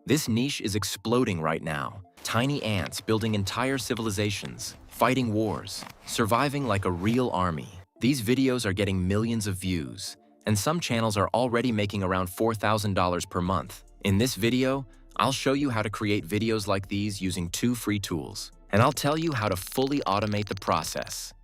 This niche is exploding right now. Tiny ants building entire civilizations, fighting wars, surviving like a real army. These videos are getting millions of views, and some channels are already making around $4,000 per month. In this video, I'll show you how to create videos like these using 2 free tools, and I'll tell you how to fully automate the process.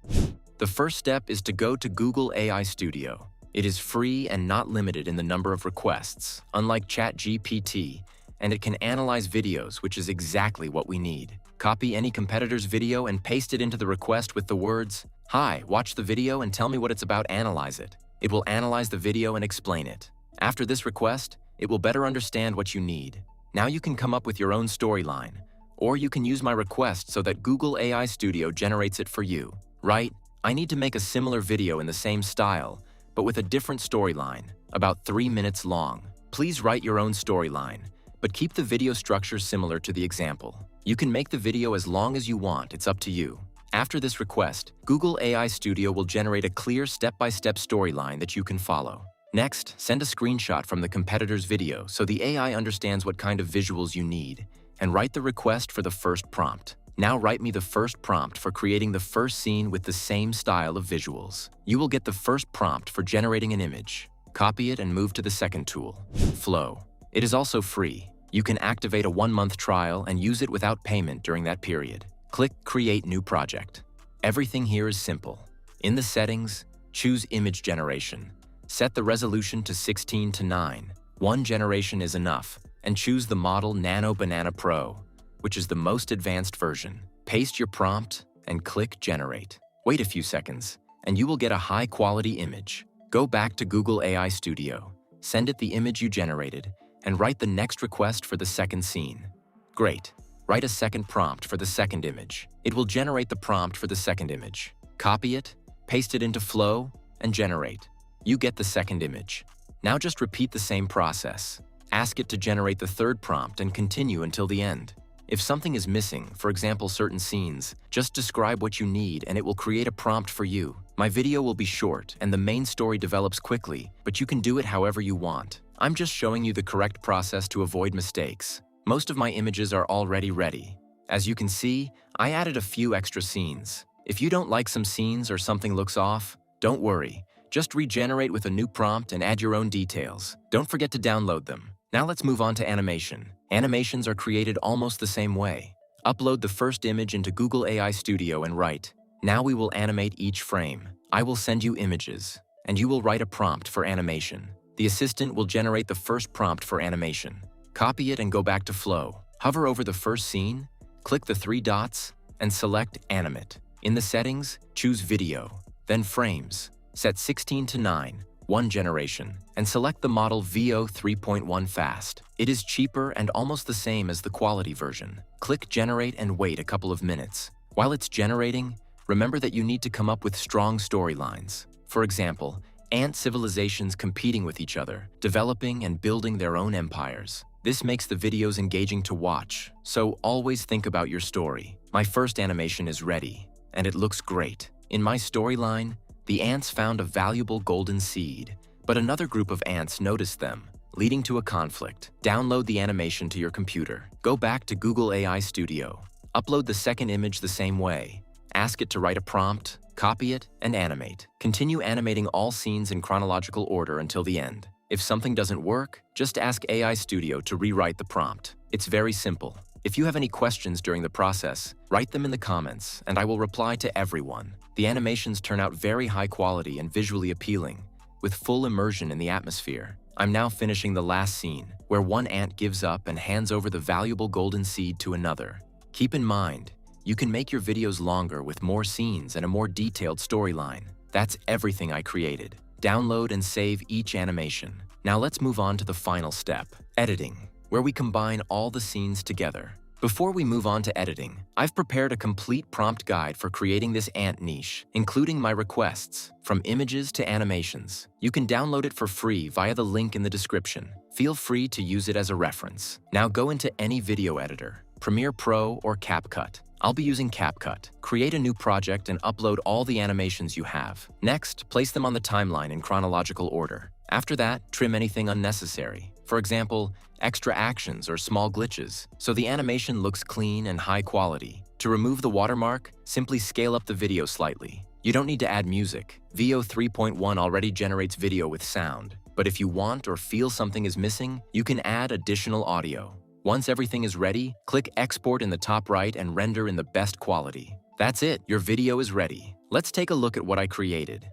The first step is to go to Google AI Studio. It is free and not limited in the number of requests, unlike ChatGPT, and it can analyze videos, which is exactly what we need. Copy any competitor's video and paste it into the request with the words, "Hi, watch the video and tell me what it's about, analyze it." It will analyze the video and explain it. After this request, it will better understand what you need. Now you can come up with your own storyline, or you can use my request so that Google AI Studio generates it for you. Right? I need to make a similar video in the same style, but with a different storyline, about 3 minutes long. Please write your own storyline, but keep the video structure similar to the example. You can make the video as long as you want, it's up to you. After this request, Google AI Studio will generate a clear step-by-step storyline that you can follow. Next, send a screenshot from the competitor's video so the AI understands what kind of visuals you need, and write the request for the first prompt. Now write me the first prompt for creating the first scene with the same style of visuals. You will get the first prompt for generating an image. Copy it and move to the second tool, Flow. It is also free. You can activate a 1-month trial and use it without payment during that period. Click Create New Project. Everything here is simple. In the settings, choose Image Generation. Set the resolution to 16:9. 1 generation is enough, and choose the model Nano Banana Pro, which is the most advanced version. Paste your prompt and click Generate. Wait a few seconds, and you will get a high-quality image. Go back to Google AI Studio, send it the image you generated, and write the next request for the second scene. Great. Write a second prompt for the second image. It will generate the prompt for the second image. Copy it, paste it into Flow, and generate. You get the second image. Now just repeat the same process. Ask it to generate the third prompt and continue until the end. If something is missing, for example certain scenes, just describe what you need and it will create a prompt for you. My video will be short and the main story develops quickly, but you can do it however you want. I'm just showing you the correct process to avoid mistakes. Most of my images are already ready. As you can see, I added a few extra scenes. If you don't like some scenes or something looks off, don't worry. Just regenerate with a new prompt and add your own details. Don't forget to download them. Now let's move on to animation. Animations are created almost the same way. Upload the first image into Google AI Studio and write, "Now we will animate each frame." I will send you images, and you will write a prompt for animation. The assistant will generate the first prompt for animation. Copy it and go back to Flow. Hover over the first scene, click the 3 dots, and select Animate. In the settings, choose Video, then Frames. Set 16:9, 1 generation, and select the model VO 3.1 Fast. It is cheaper and almost the same as the quality version. Click Generate and wait a couple of minutes. While it's generating, remember that you need to come up with strong storylines. For example, ant civilizations competing with each other, developing and building their own empires. This makes the videos engaging to watch, so always think about your story. My first animation is ready, and it looks great. In my storyline, the ants found a valuable golden seed, but another group of ants noticed them, leading to a conflict. Download the animation to your computer. Go back to Google AI Studio. Upload the second image the same way. Ask it to write a prompt, copy it, and animate. Continue animating all scenes in chronological order until the end. If something doesn't work, just ask AI Studio to rewrite the prompt. It's very simple. If you have any questions during the process, write them in the comments, and I will reply to everyone. The animations turn out very high quality and visually appealing, with full immersion in the atmosphere. I'm now finishing the last scene, where one ant gives up and hands over the valuable golden seed to another. Keep in mind, you can make your videos longer with more scenes and a more detailed storyline. That's everything I created. Download and save each animation. Now let's move on to the final step, editing, where we combine all the scenes together. Before we move on to editing, I've prepared a complete prompt guide for creating this ant niche, including my requests, from images to animations. You can download it for free via the link in the description. Feel free to use it as a reference. Now go into any video editor, Premiere Pro or CapCut. I'll be using CapCut. Create a new project and upload all the animations you have. Next, place them on the timeline in chronological order. After that, trim anything unnecessary. For example, extra actions or small glitches, so the animation looks clean and high quality. To remove the watermark, simply scale up the video slightly. You don't need to add music. VO 3.1 already generates video with sound, but if you want or feel something is missing, you can add additional audio. Once everything is ready, click Export in the top right and render in the best quality. That's it, your video is ready. Let's take a look at what I created.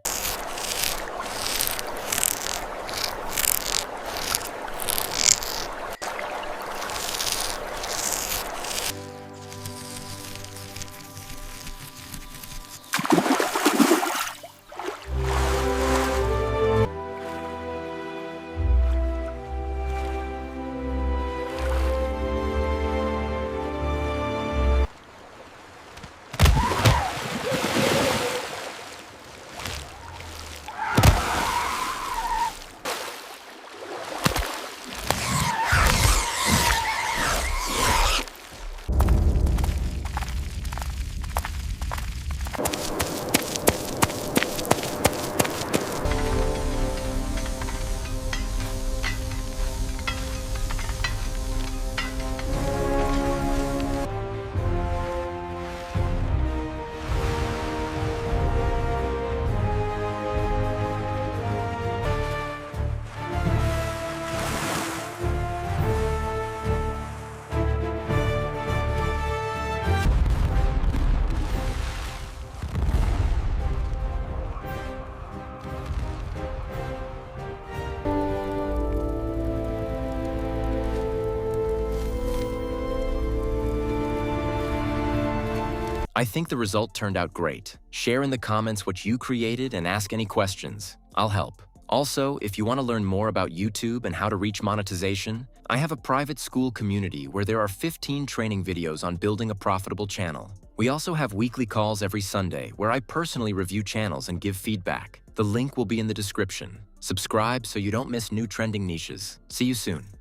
I think the result turned out great. Share in the comments what you created and ask any questions. I'll help. Also, if you want to learn more about YouTube and how to reach monetization, I have a private school community where there are 15 training videos on building a profitable channel. We also have weekly calls every Sunday where I personally review channels and give feedback. The link will be in the description. Subscribe so you don't miss new trending niches. See you soon.